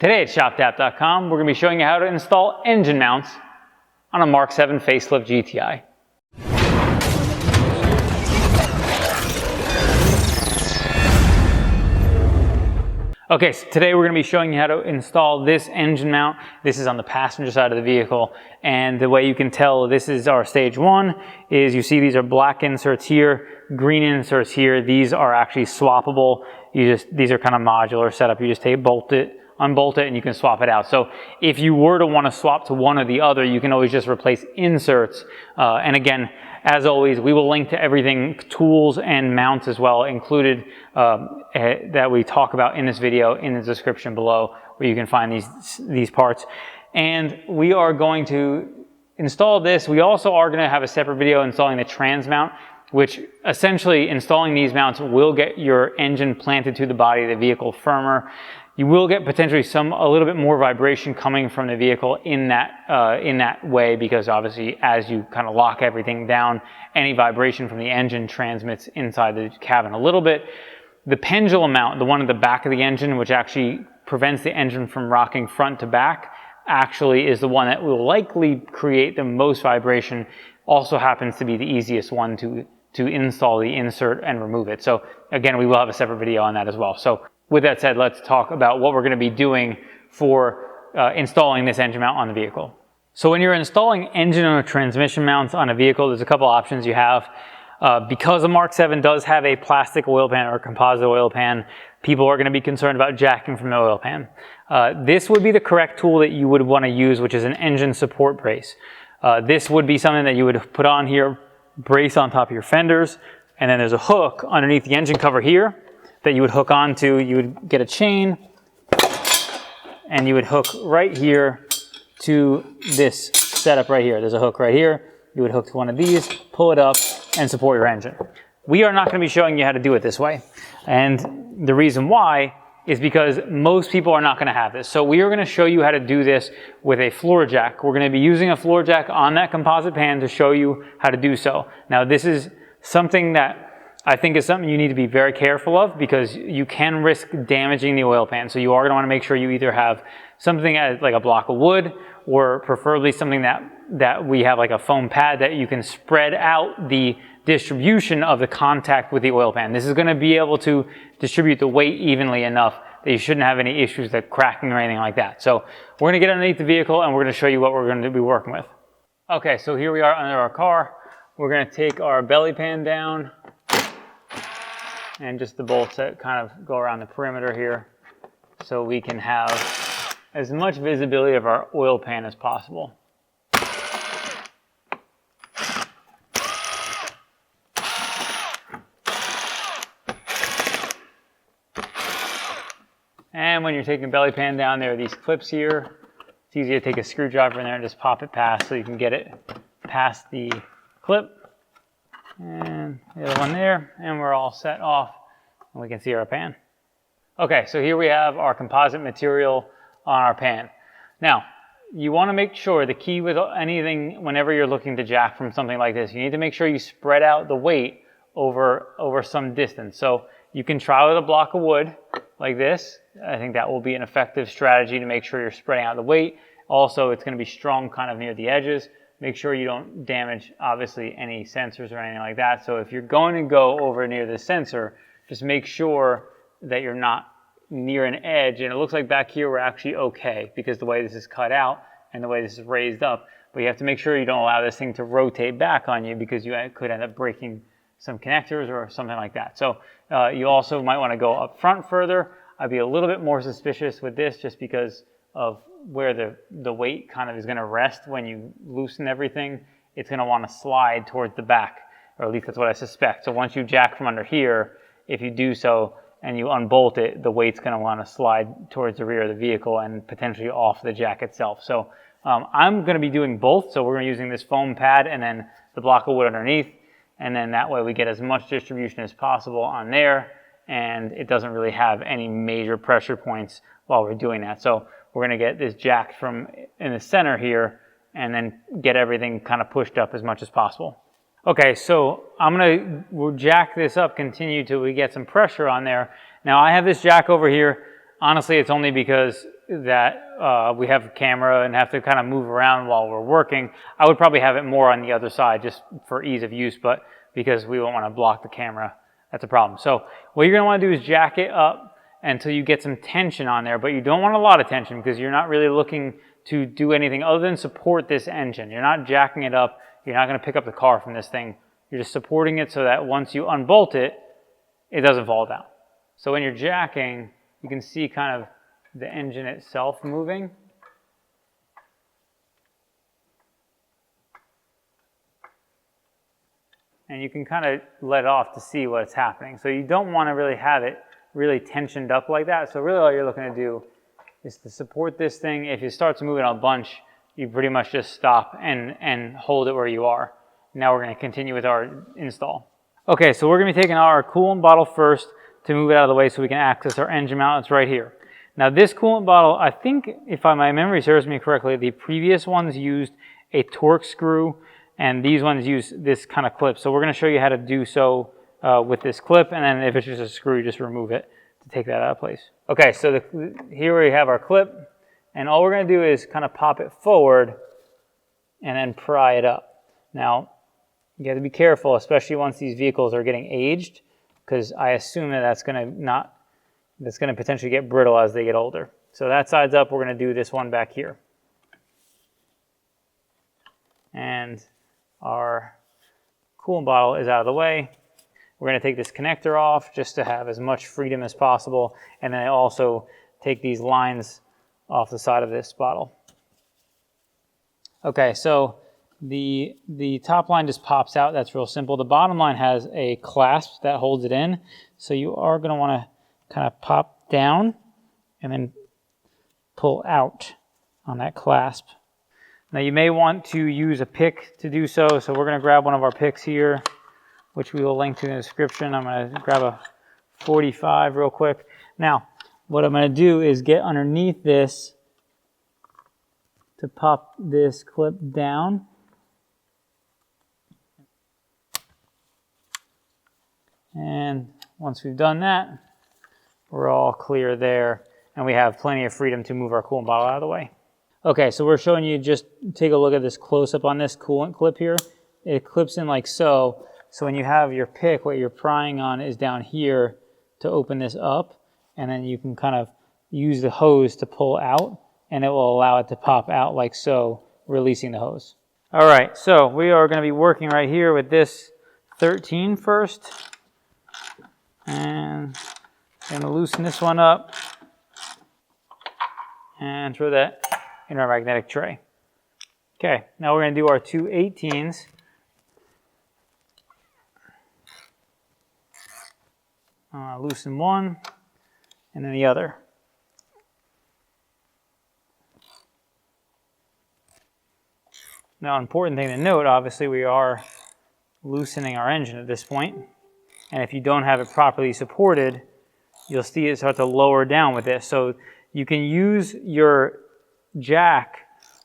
Today at ShopTap.com, we're going to be showing you how to install engine mounts on a MK7 facelift GTI. Okay, so today we're going to be showing you how to install this engine mount. This is on the passenger side of the vehicle, and the way you can tell this is our stage one is you see these are black inserts here, green inserts here. These are actually swappable. These are kind of modular setup. You just unbolt it, and you can swap it out. So if you were to want to swap to one or the other, you can always just replace inserts. And again, as always, we will link to everything, tools and mounts as well, included that we talk about in this video in the description below, where you can find these parts. And we are going to install this. We also are going to have a separate video installing the trans mount, which essentially installing these mounts will get your engine planted to the body of the vehicle firmer. You will get potentially a little bit more vibration coming from the vehicle in that way, because obviously as you kind of lock everything down, any vibration from the engine transmits inside the cabin a little bit. The pendulum mount, the one at the back of the engine, which actually prevents the engine from rocking front to back, actually is the one that will likely create the most vibration. Also happens to be the easiest one to install the insert and remove it. So again, we will have a separate video on that as well. So with that said, let's talk about what we're going to be doing for installing this engine mount on the vehicle. So when you're installing engine or transmission mounts on a vehicle, there's a couple options you have. Because the MK7 does have a plastic oil pan or composite oil pan, people are going to be concerned about jacking from the oil pan. This would be the correct tool that you would want to use, which is an engine support brace. This would be something that you would put on here, brace on top of your fenders, and then there's a hook underneath the engine cover here that you would hook onto. You would get a chain and you would hook right here to this setup right here. There's a hook right here. You would hook to one of these, pull it up, and support your engine. We are not going to be showing you how to do it this way. And the reason why is because most people are not going to have this. So we are going to show you how to do this with a floor jack. We're going to be using a floor jack on that composite pan to show you how to do so. Now this is something that I think is something you need to be very careful of, because you can risk damaging the oil pan. So you are going to want to make sure you either have something like a block of wood, or preferably something that we have like a foam pad that you can spread out the distribution of the contact with the oil pan. This is going to be able to distribute the weight evenly enough that you shouldn't have any issues like cracking or anything like that. So we're going to get underneath the vehicle and we're going to show you what we're going to be working with. Okay, so here we are under our car. We're going to take our belly pan down, and just the bolts that kind of go around the perimeter here, so we can have as much visibility of our oil pan as possible. And when you're taking belly pan down, there are these clips here. It's easy to take a screwdriver in there and just pop it past, so you can get it past the clip. And the other one there, and we're all set off, and we can see our pan. Okay, so here we have our composite material on our pan. Now, you want to make sure, the key with anything, whenever you're looking to jack from something like this, you need to make sure you spread out the weight over some distance. So you can try with a block of wood like this. I think that will be an effective strategy to make sure you're spreading out the weight. Also, it's going to be strong kind of near the edges. Make sure you don't damage, obviously, any sensors or anything like that. So if you're going to go over near the sensor, just make sure that you're not near an edge. And it looks like back here we're actually okay, because the way this is cut out and the way this is raised up. But you have to make sure you don't allow this thing to rotate back on you, because you could end up breaking some connectors or something like that. So you also might want to go up front further. I'd be a little bit more suspicious with this, just because of where the weight kind of is going to rest when you loosen everything. It's going to want to slide towards the back, or at least that's what I suspect. So once you jack from under here, if you do so and you unbolt it, the weight's going to want to slide towards the rear of the vehicle and potentially off the jack itself. So I'm going to be doing both. So we're going to be using this foam pad and then the block of wood underneath, and then that way we get as much distribution as possible on there, and it doesn't really have any major pressure points while we're doing that. So we're going to get this jacked from in the center here, and then get everything kind of pushed up as much as possible. Okay, so we'll jack this up, continue till we get some pressure on there. Now I have this jack over here. Honestly, it's only because that we have a camera and have to kind of move around while we're working, I would probably have it more on the other side just for ease of use, but because we won't want to block the camera, that's a problem. So what you're going to want to do is jack it up until you get some tension on there, but you don't want a lot of tension because you're not really looking to do anything other than support this engine. You're not jacking it up. You're not going to pick up the car from this thing. You're just supporting it so that once you unbolt it, it doesn't fall down. So when you're jacking, you can see kind of the engine itself moving. And you can kind of let off to see what's happening. So you don't want to really have it really tensioned up like that. So really all you're looking to do is to support this thing. If it starts moving a bunch, you pretty much just stop and hold it where you are. Now we're going to continue with our install. Okay, so we're going to be taking our coolant bottle first to move it out of the way so we can access our engine mount. It's right here. Now this coolant bottle, I think if my memory serves me correctly, the previous ones used a torque screw and these ones use this kind of clip. So we're going to show you how to do so with this clip, and then if it's just a screw, you just remove it to take that out of place. Okay, so here we have our clip, and all we're going to do is kind of pop it forward and then pry it up. Now, you have to be careful, especially once these vehicles are getting aged, because I assume that that's going to potentially get brittle as they get older. So that side's up. We're going to do this one back here. And our coolant bottle is out of the way. We're going to take this connector off just to have as much freedom as possible. And then I also take these lines off the side of this bottle. Okay, so the top line just pops out. That's real simple. The bottom line has a clasp that holds it in. So you are going to want to kind of pop down and then pull out on that clasp. Now you may want to use a pick to do so. So we're going to grab one of our picks here, which we will link to in the description. I'm going to grab a 45 real quick. Now, what I'm going to do is get underneath this to pop this clip down. And once we've done that, we're all clear there. And we have plenty of freedom to move our coolant bottle out of the way. Okay, so we're showing you, just take a look at this close-up on this coolant clip here. It clips in like so. So when you have your pick, what you're prying on is down here to open this up. And then you can kind of use the hose to pull out, and it will allow it to pop out like so, releasing the hose. All right, so we are going to be working right here with this 13 first. And I'm going to loosen this one up and throw that in our magnetic tray. Okay, now we're going to do our two 18s. Loosen one and then the other. Now, important thing to note, obviously we are loosening our engine at this point. And if you don't have it properly supported, you'll see it start to lower down with this. So you can use your jack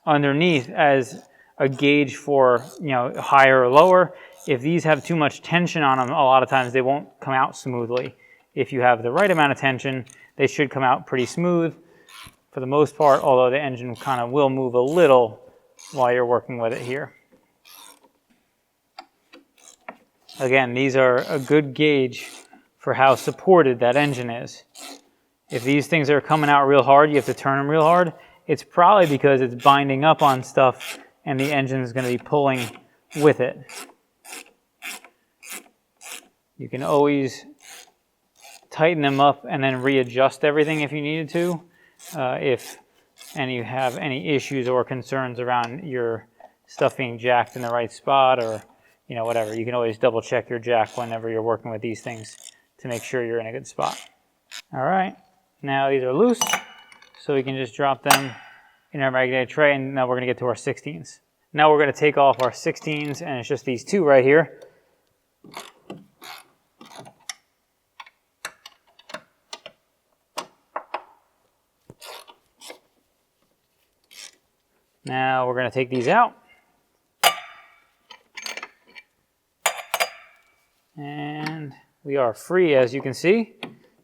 underneath as a gauge for, higher or lower. If these have too much tension on them, a lot of times they won't come out smoothly. If you have the right amount of tension, they should come out pretty smooth for the most part, although the engine kind of will move a little while you're working with it here. Again, these are a good gauge for how supported that engine is. If these things are coming out real hard, you have to turn them real hard, it's probably because it's binding up on stuff and the engine is going to be pulling with it. You can always tighten them up and then readjust everything if you needed to, and you have any issues or concerns around your stuff being jacked in the right spot, or whatever. You can always double check your jack whenever you're working with these things to make sure you're in a good spot. All right, now these are loose, so we can just drop them in our magnetic tray, and now we're going to get to our 16s. Now we're going to take off our 16s, and it's just these two right here. Now we're going to take these out. And we are free, as you can see,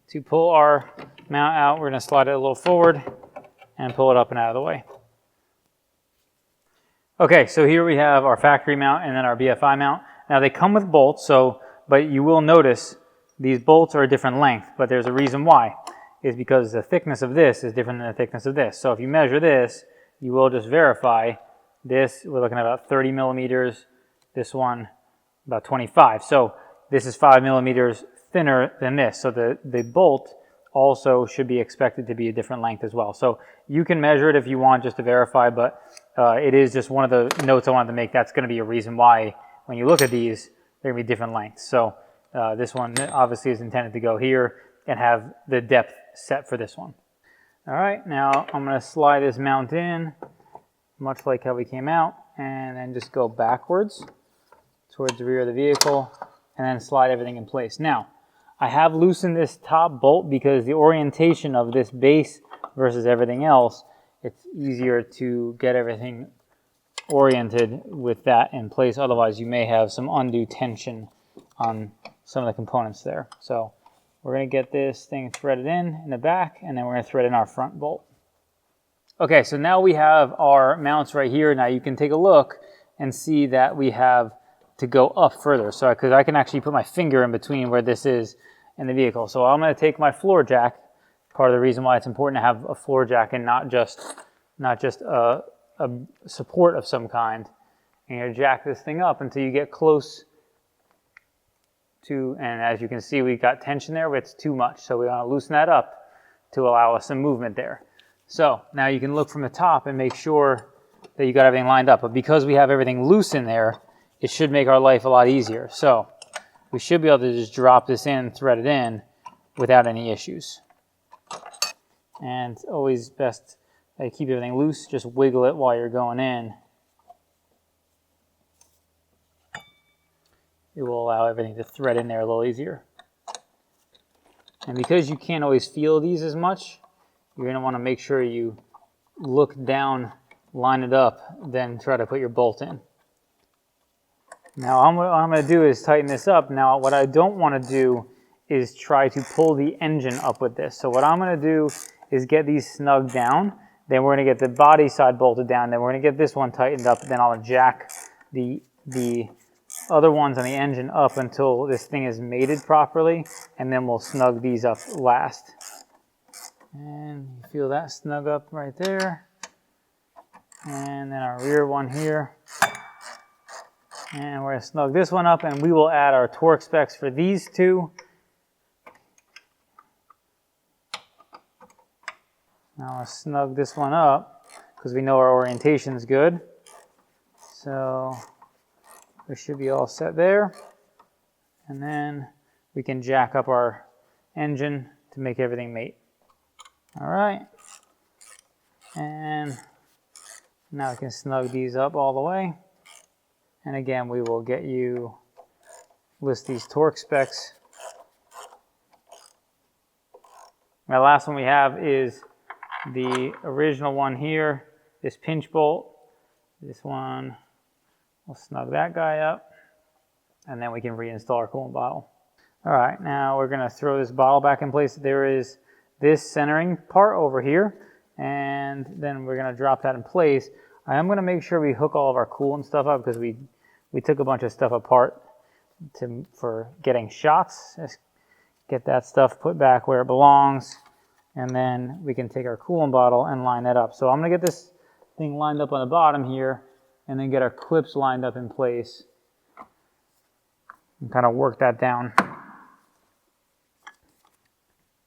to pull our mount out. We're going to slide it a little forward and pull it up and out of the way. Okay, so here we have our factory mount and then our BFI mount. Now they come with bolts, but you will notice these bolts are a different length, but there's a reason why. Is because the thickness of this is different than the thickness of this. So if you measure this, you will just verify this. We're looking at about 30 millimeters. This one, about 25. So this is 5 millimeters thinner than this. So the bolt also should be expected to be a different length as well. So you can measure it if you want just to verify, but it is just one of the notes I wanted to make. That's going to be a reason why when you look at these, they're going to be different lengths. So this one obviously is intended to go here and have the depth set for this one. All right, now I'm going to slide this mount in, much like how we came out, and then just go backwards towards the rear of the vehicle, and then slide everything in place. Now, I have loosened this top bolt because the orientation of this base versus everything else, it's easier to get everything oriented with that in place. Otherwise, you may have some undue tension on some of the components there. So we're going to get this thing threaded in the back, and then we're going to thread in our front bolt. Okay, so now we have our mounts right here. Now you can take a look and see that we have to go up further. So because I can actually put my finger in between where this is in the vehicle. So I'm going to take my floor jack. Part of the reason why it's important to have a floor jack and not just a support of some kind. And you jack this thing up until you get close to, and as you can see, we got tension there, but it's too much. So we want to loosen that up to allow us some movement there. So now you can look from the top and make sure that you got everything lined up. But because we have everything loose in there, it should make our life a lot easier. So we should be able to just drop this in and thread it in without any issues. And it's always best to keep everything loose. Just wiggle it while you're going in. It will allow everything to thread in there a little easier. And because you can't always feel these as much, you're going to want to make sure you look down, line it up, then try to put your bolt in. Now what I'm going to do is tighten this up. Now what I don't want to do is try to pull the engine up with this. So what I'm going to do is get these snug down. Then we're going to get the body side bolted down. Then we're going to get this one tightened up. Then I'll jack the other ones on the engine up until this thing is mated properly. And then we'll snug these up last. And you feel that snug up right there. And then our rear one here. And we're going to snug this one up, and we will add our torque specs for these two. Now I'll snug this one up because we know our orientation is good. So we should be all set there. And then we can jack up our engine to make everything mate. All right. And now we can snug these up all the way. And again, we will get you, list these torque specs. My last one we have is the original one here, this pinch bolt. This one, we'll snug that guy up, and then we can reinstall our coolant bottle. All right, now we're gonna throw this bottle back in place. There is this centering part over here, and then we're gonna drop that in place. I am gonna make sure we hook all of our coolant stuff up because we took a bunch of stuff apart for getting shots. Just get that stuff put back where it belongs, and then we can take our coolant bottle and line that up. So I'm gonna get this thing lined up on the bottom here, and then get our clips lined up in place and kind of work that down.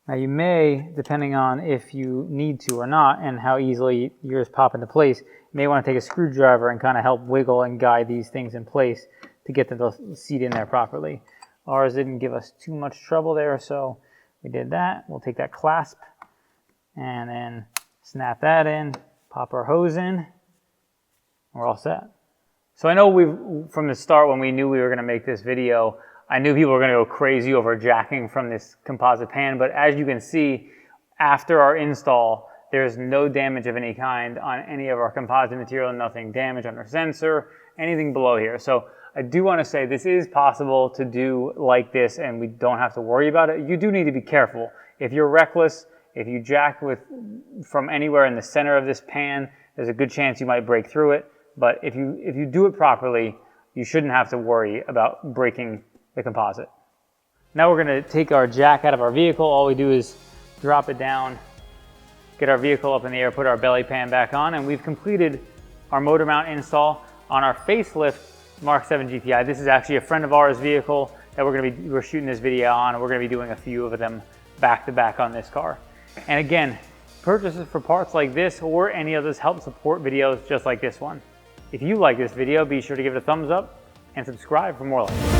Now you may, depending on if you need to or not and how easily yours pop into place, you may want to take a screwdriver and kind of help wiggle and guide these things in place to get the seat in there properly. Ours didn't give us too much trouble there, so we did that. We'll take that clasp and then snap that in, pop our hose in, and we're all set. So I know from the start when we knew we were going to make this video, I knew people were going to go crazy over jacking from this composite pan, but as you can see, after our install, there's no damage of any kind on any of our composite material, nothing damaged on our sensor, anything below here. So I do want to say this is possible to do like this and we don't have to worry about it. You do need to be careful. If you're reckless If you jack from anywhere in the center of this pan, there's a good chance you might break through it. But if you do it properly, you shouldn't have to worry about breaking the composite. Now we're going to take our jack out of our vehicle. All we do is drop it down, get our vehicle up in the air, put our belly pan back on, and we've completed our motor mount install on our facelift MK7 GTI. This is actually a friend of ours' vehicle that we're shooting this video on, and we're going to be doing a few of them back to back on this car. And again, purchases for parts like this or any others help support videos just like this one. If you like this video, be sure to give it a thumbs up and subscribe for more like it.